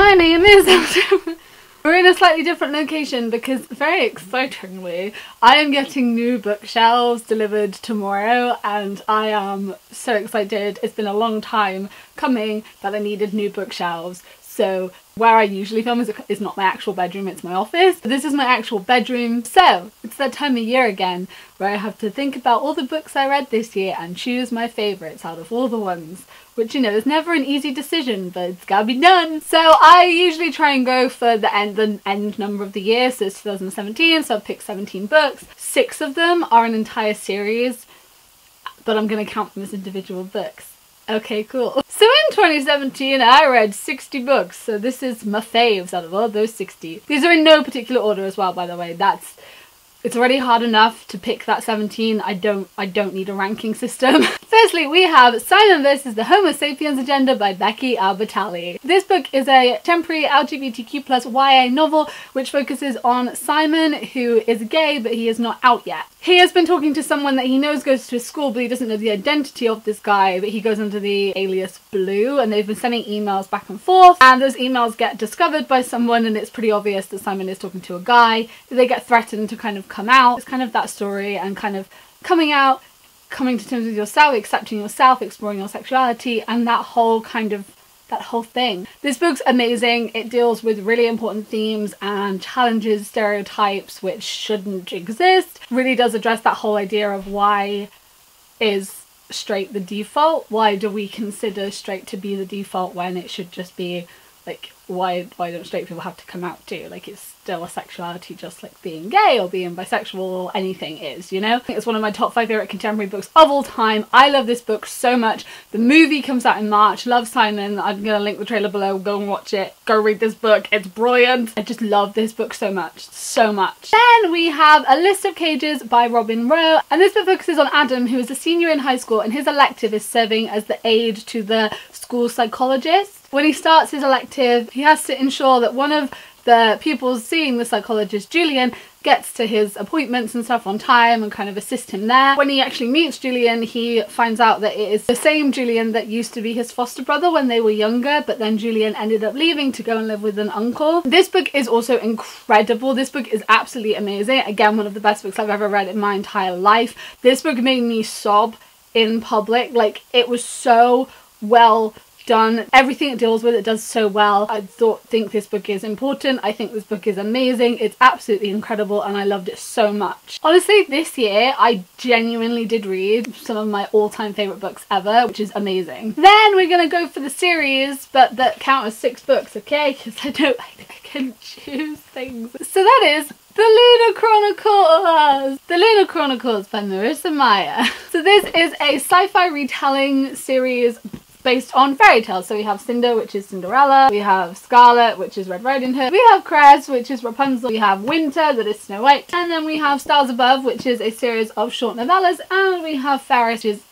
My name is We're in a slightly different location because, very excitingly, I am getting new bookshelves delivered tomorrow and I am so excited. It's been a long time coming that I needed new bookshelves. So where I usually film is not my actual bedroom, it's my office. This is my actual bedroom. So it's that time of year again where I have to think about all the books I read this year and choose my favourites out of all the ones. Which, you know, is never an easy decision, but it's gotta be done. So I usually try and go for the end number of the year, so it's 2017, so I've picked 17 books. 6 of them are an entire series, but I'm gonna count them as individual books. Okay, cool. So in 2017, I read 60 books, so this is my faves out of all those 60. These are in no particular order as well, by the way. It's already hard enough to pick that 17. I don't need a ranking system. Firstly, we have Simon vs. the Homo Sapiens Agenda by Becky Albertalli. This book is a contemporary LGBTQ+ YA novel which focuses on Simon, who is gay but he is not out yet. He has been talking to someone that he knows goes to his school, but he doesn't know the identity of this guy, but he goes under the alias Blue, and they've been sending emails back and forth, and those emails get discovered by someone and it's pretty obvious that Simon is talking to a guy. They get threatened to kind of come out. It's kind of that story and kind of coming out, coming to terms with yourself, accepting yourself, exploring your sexuality, and that whole thing. This book's amazing. It deals with really important themes and challenges stereotypes which shouldn't exist. Really does address that whole idea of why is straight the default? Why do we consider straight to be the default when it should just be like, why don't straight people have to come out too? Like, it's still a sexuality just like being gay or being bisexual or anything is, you know? I think it's one of my top 5 favourite contemporary books of all time. I love this book so much. The movie comes out in March. Love Simon. I'm gonna link the trailer below. Go and watch it. Go read this book. It's brilliant. I just love this book so much. So much. Then we have A List of Cages by Robin Rowe, and this book focuses on Adam, who is a senior in high school, and his elective is serving as the aide to the school psychologist. When he starts his elective, he has to ensure that one of the pupils seeing the psychologist, Julian, gets to his appointments and stuff on time and kind of assist him there. When he actually meets Julian, he finds out that it is the same Julian that used to be his foster brother when they were younger, but then Julian ended up leaving to go and live with an uncle. This book is also incredible. This book is absolutely amazing. Again, one of the best books I've ever read in my entire life. This book made me sob in public. Like, it was so well done. Everything it deals with, it does so well. I think this book is important. I think this book is amazing. It's absolutely incredible and I loved it so much. Honestly, this year I genuinely did read some of my all-time favourite books ever, which is amazing. Then we're gonna go for the series, but that count as 6 books, okay? Because I can choose things. So that is The Lunar Chronicles! The Lunar Chronicles by Marissa Meyer. So this is a sci-fi retelling series based on fairy tales. So we have Cinder, which is Cinderella, we have Scarlet, which is Red Riding Hood, we have Cress, which is Rapunzel, we have Winter, that is Snow White, and then we have Stars Above, which is a series of short novellas, and we have Ferris, which is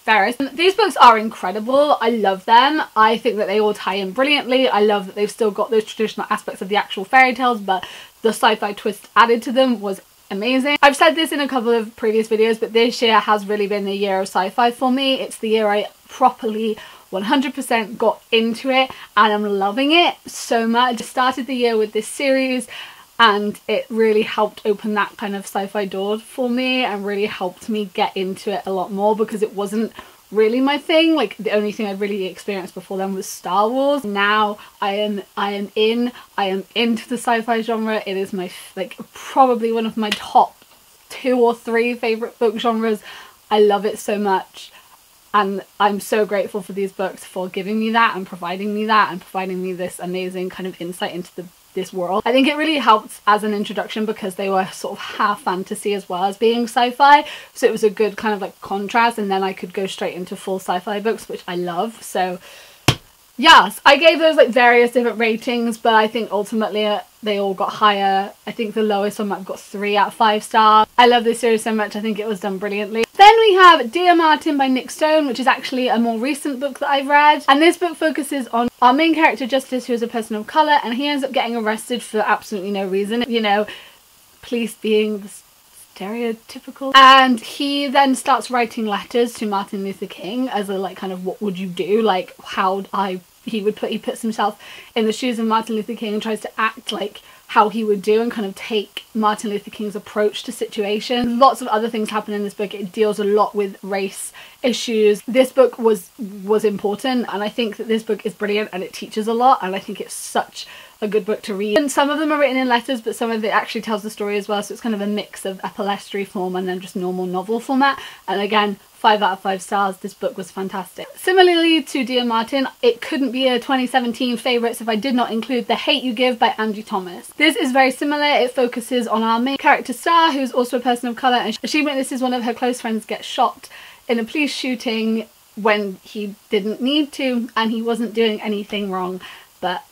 Ferris. These books are incredible. I love them. I think that they all tie in brilliantly. I love that they've still got those traditional aspects of the actual fairy tales, but the sci-fi twist added to them was amazing. I've said this in a couple of previous videos, but this year has really been the year of sci-fi for me. It's the year I properly 100% got into it and I'm loving it so much. I started the year with this series and it really helped open that kind of sci-fi door for me and really helped me get into it a lot more because it wasn't really my thing. Like, the only thing I'd really experienced before then was Star Wars. Now I am into the sci-fi genre. It is my probably one of my top 2 or 3 favourite book genres. I love it so much. And I'm so grateful for these books for giving me that and providing me that and providing me this amazing kind of insight into this world. I think it really helped as an introduction because they were sort of half fantasy as well as being sci-fi. So it was a good kind of like contrast, and then I could go straight into full sci-fi books, which I love. So yes, I gave those like various different ratings, but I think ultimately they all got higher. I think the lowest one might have got 3 out of 5 stars. I love this series so much. I think it was done brilliantly. Then we have Dear Martin by Nick Stone, which is actually a more recent book that I've read. And this book focuses on our main character, Justice, who is a person of colour, and he ends up getting arrested for absolutely no reason. You know, police being the stereotypical. And he then starts writing letters to Martin Luther King as a like kind of what would you do? Like, how I he puts himself in the shoes of Martin Luther King and tries to act like how he would do and kind of take Martin Luther King's approach to situations. Lots of other things happen in this book. It deals a lot with race issues. This book was important, and I think that this book is brilliant and it teaches a lot, and I think it's such a good book to read. And some of them are written in letters, but some of it actually tells the story as well, so it's kind of a mix of epistolary form and then just normal novel format. And again, 5 out of 5 stars. This book was fantastic. Similarly to Dear Martin, it couldn't be a 2017 favourites if I did not include The Hate You Give by Angie Thomas. This is very similar. It focuses on our main character Star, who's also a person of colour, and she witnesses one of her close friends get shot in a police shooting when he didn't need to and he wasn't doing anything wrong, but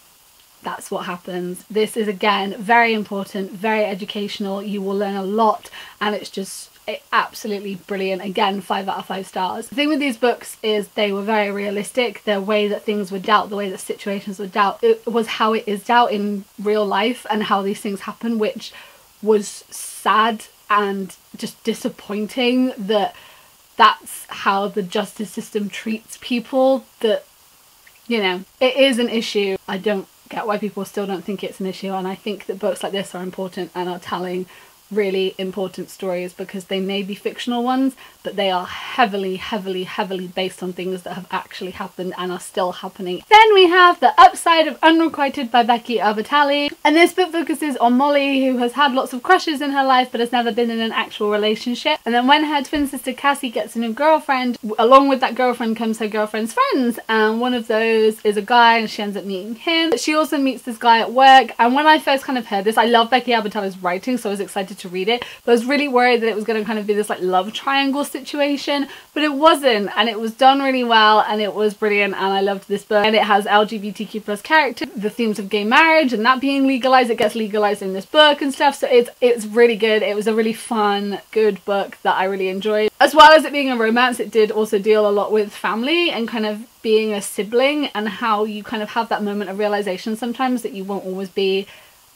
that's what happens. This is again very important, very educational. You will learn a lot, and it's just absolutely brilliant. Again, 5 out of 5 stars. The thing with these books is they were very realistic. The way that things were dealt, the way that situations were dealt, it was how it is dealt in real life and how these things happen, which was sad and just disappointing that that's how the justice system treats people. That, you know, it is an issue. I don't get why people still don't think it's an issue, and I think that books like this are important and are telling really important stories because they may be fictional ones, but they are heavily based on things that have actually happened and are still happening. Then we have The Upside of Unrequited by Becky Albertalli, and this book focuses on Molly, who has had lots of crushes in her life but has never been in an actual relationship. And then when her twin sister Cassie gets a new girlfriend, along with that girlfriend comes her girlfriend's friends, and one of those is a guy and she ends up meeting him. But she also meets this guy at work, and when I first kind of heard this, I love Becky Albertalli's writing, so I was excited to read it, but I was really worried that it was going to kind of be this like love triangle situation, but it wasn't, and it was done really well and it was brilliant, and I loved this book. And it has LGBTQ plus characters, the themes of gay marriage and that being legalized, it gets legalized in this book and stuff, so it's really good. It was a really fun, good book that I really enjoyed. As well as it being a romance, it did also deal a lot with family and kind of being a sibling and how you kind of have that moment of realization sometimes that you won't always be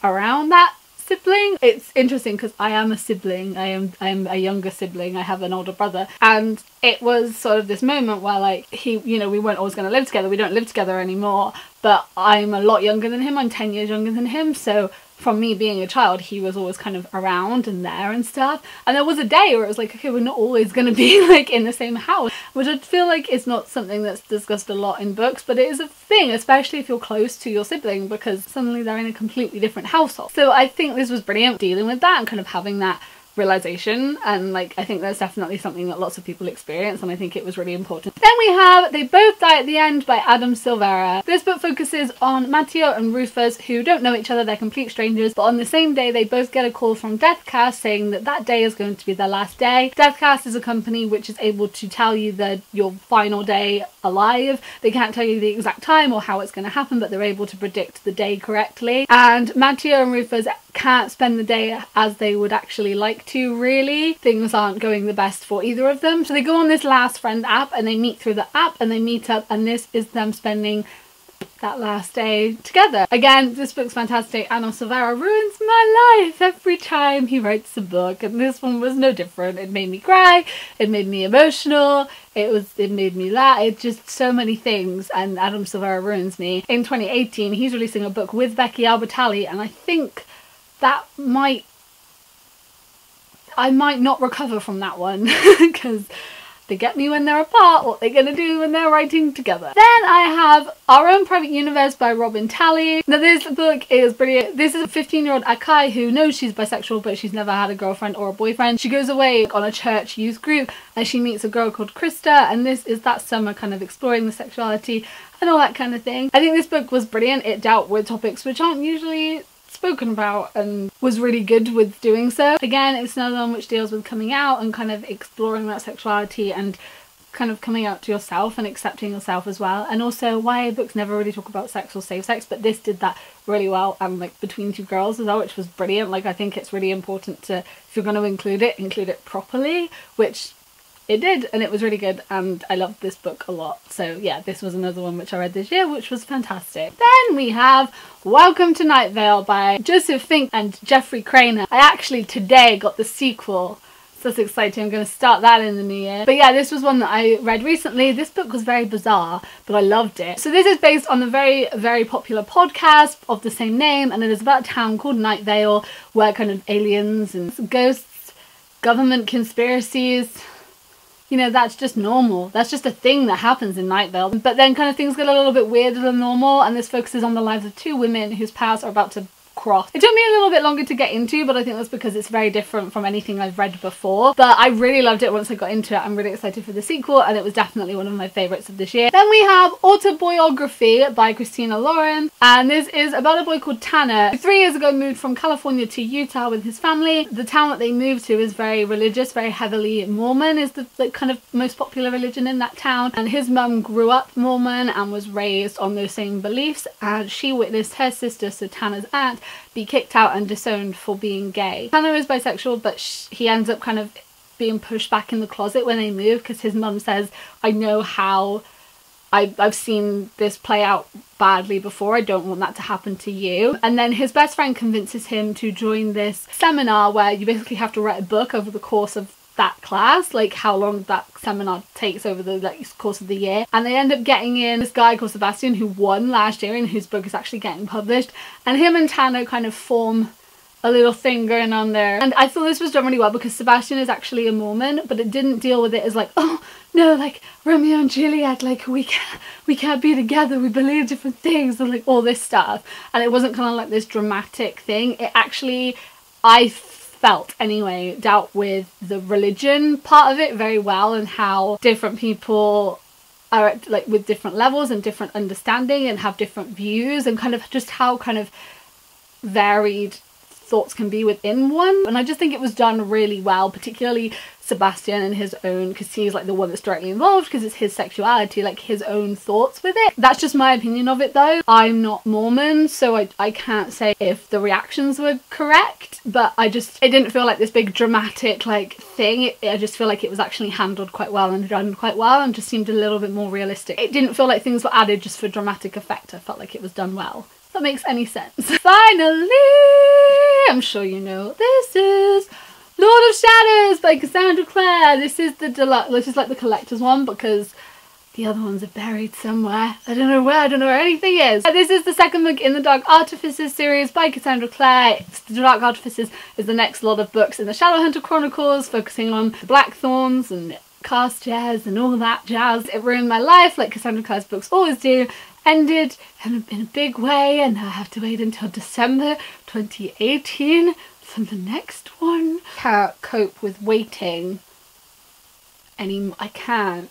around that sibling. It's interesting because I am a sibling. I am a younger sibling. I have an older brother, and it was sort of this moment where like he, you know, we weren't always going to live together. We don't live together anymore, but I'm a lot younger than him. I'm 10 years younger than him, so from me being a child, he was always kind of around and there and stuff. And there was a day where it was like, okay, we're not always going to be like in the same house, which I feel like is not something that's discussed a lot in books, but it is a thing, especially if you're close to your sibling, because suddenly they're in a completely different household. So I think this was brilliant, dealing with that and kind of having that realization, and like I think that's definitely something that lots of people experience, and I think it was really important. Then we have They Both Die at the End by Adam Silvera. This book focuses on Matteo and Rufus, who don't know each other, they're complete strangers, but on the same day they both get a call from Deathcast saying that that day is going to be their last day. Deathcast is a company which is able to tell you that your final day alive. They can't tell you the exact time or how it's going to happen, but they're able to predict the day correctly. And Matteo and Rufus can't spend the day as they would actually like to, really. Things aren't going the best for either of them. So they go on this Last Friend app and they meet through the app and they meet up, and this is them spending that last day together. Again, this book's fantastic. Adam Silvera ruins my life every time he writes a book, and this one was no different. It made me cry, it made me emotional, it made me laugh, it's just so many things, and Adam Silvera ruins me. In 2018 he's releasing a book with Becky Albertalli, and I think that I might not recover from that one because they get me when they're apart. What they're gonna do when they're writing together. Then I have Our Own Private Universe by Robin Talley. Now this book is brilliant. This is a 15-year-old Akai who knows she's bisexual, but she's never had a girlfriend or a boyfriend. She goes away on a church youth group and she meets a girl called Krista, and this is that summer kind of exploring the sexuality and all that kind of thing. I think this book was brilliant. It dealt with topics which aren't usually spoken about and was really good with doing so. Again, it's another one which deals with coming out and kind of exploring that sexuality and kind of coming out to yourself and accepting yourself as well. And also YA books never really talk about sex or safe sex, but this did that really well, and like between two girls as well, which was brilliant. Like I think it's really important to, if you're going to include it properly, which it did, and it was really good, and I loved this book a lot. So yeah, this was another one which I read this year, which was fantastic. Then we have Welcome to Night Vale by Joseph Fink and Jeffrey Craner. I actually today got the sequel So that's exciting. I'm going to start that in the new year. But yeah, this was one that I read recently. This book was very bizarre, but I loved it. So this is based on the very, very popular podcast of the same name, and it is about a town called Night Vale, where kind of aliens and ghosts, government conspiracies, you know, that's just normal. That's just a thing that happens in Night Vale. But then kind of things get a little bit weirder than normal, and this focuses on the lives of two women whose paths are about to cross. It took me a little bit longer to get into, but I think that's because it's very different from anything I've read before. But I really loved it once I got into it. I'm really excited for the sequel, and it was definitely one of my favourites of this year. Then we have Autoboyography by Christina Lauren, and this is about a boy called Tanner, who 3 years ago moved from California to Utah with his family. The town that they moved to is very religious, very heavily Mormon is the kind of most popular religion in that town, and his mum grew up Mormon and was raised on those same beliefs, and she witnessed her sister, so Tanner's aunt, be kicked out and disowned for being gay. Tanner is bisexual, but he ends up kind of being pushed back in the closet when they move, because his mum says, I know how I've seen this play out badly before, I don't want that to happen to you. And then his best friend convinces him to join this seminar where you basically have to write a book over the course of that class, like how long that seminar takes over the course of the year. And they end up getting in this guy called Sebastian, who won last year and whose book is actually getting published, and him and Tanner kind of form a little thing going on there. And I thought this was done really well because Sebastian is actually a Mormon, but it didn't deal with it as like, oh no, like Romeo and Juliet, like we can't be together, we believe different things, and like all this stuff. And it wasn't kind of like this dramatic thing. It actually, I felt anyway, dealt with the religion part of it very well, and how different people are at, like, with different levels and different understanding and have different views, and kind of just how kind of varied thoughts can be within one. And I just think it was done really well, particularly Sebastian and his own, because he's like the one that's directly involved because it's his sexuality, like his own thoughts with it. That's just my opinion of it though. I'm not Mormon, so I can't say if the reactions were correct, but it didn't feel like this big dramatic like thing. I just feel like it was actually handled quite well and done quite well, and just seemed a little bit more realistic. It didn't feel like things were added just for dramatic effect. I felt like it was done well. If that makes any sense. Finally, I'm sure you know, this is Lord of Shadows by Cassandra Clare. This is the deluxe, this is like the collector's one because the other ones are buried somewhere. I don't know where, I don't know where anything is. This is the second book in the Dark Artifices series by Cassandra Clare. The Dark Artifices is the next lot of books in the Shadowhunter Chronicles, focusing on Blackthorns and cast jazz and all that jazz. It ruined my life, like Cassandra Clare's books always do. Ended in a big way, and now I have to wait until December 2018 for the next one. Can't cope with waiting anymore. I can't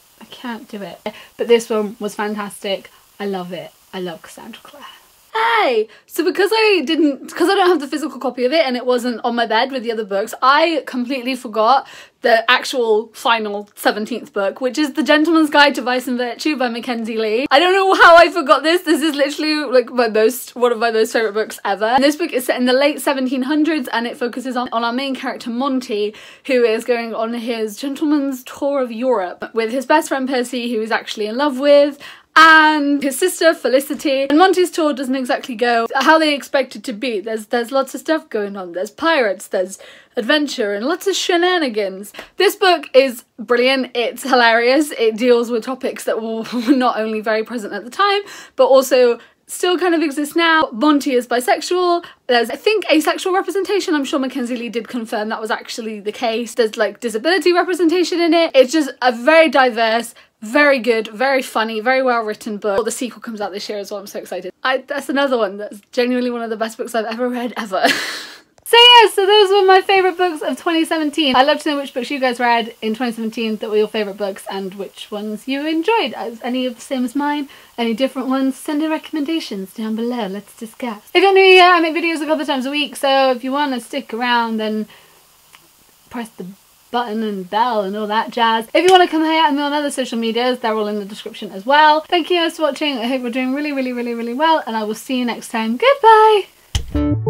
do it. But this one was fantastic. I love it. I love Cassandra Clare. Hey! So because I don't have the physical copy of it and it wasn't on my bed with the other books, I completely forgot the actual final 17th book, which is The Gentleman's Guide to Vice and Virtue by Mackenzie Lee. I don't know how I forgot this. This is literally like one of my most favourite books ever. And this book is set in the late 1700s, and it focuses on our main character Monty, who is going on his gentleman's tour of Europe with his best friend Percy, who he's actually in love with, and his sister Felicity. And Monty's tour doesn't exactly go how they expect it to be. There's lots of stuff going on. There's pirates, there's adventure, and lots of shenanigans. This book is brilliant. It's hilarious. It deals with topics that were not only very present at the time, but also still kind of exist now. Monty is bisexual. There's, I think, asexual representation. I'm sure Mackenzie Lee did confirm that was actually the case. There's like disability representation in it. It's just a very diverse, very good, very funny, very well written book. The sequel comes out this year as well. I'm so excited. That's another one that's genuinely one of the best books I've ever read ever. So yeah, so those were my favourite books of 2017. I'd love to know which books you guys read in 2017 that were your favourite books, and which ones you enjoyed. Any of the same as mine? Any different ones? Send in recommendations down below. Let's discuss. If you're new here, I make videos a couple of times a week, so if you want to stick around, then press the button and bell and all that jazz. If you want to come hang out with me on other social medias, they're all in the description as well. Thank you guys for watching. I hope we're doing really, really, really, really well, and I will see you next time. Goodbye!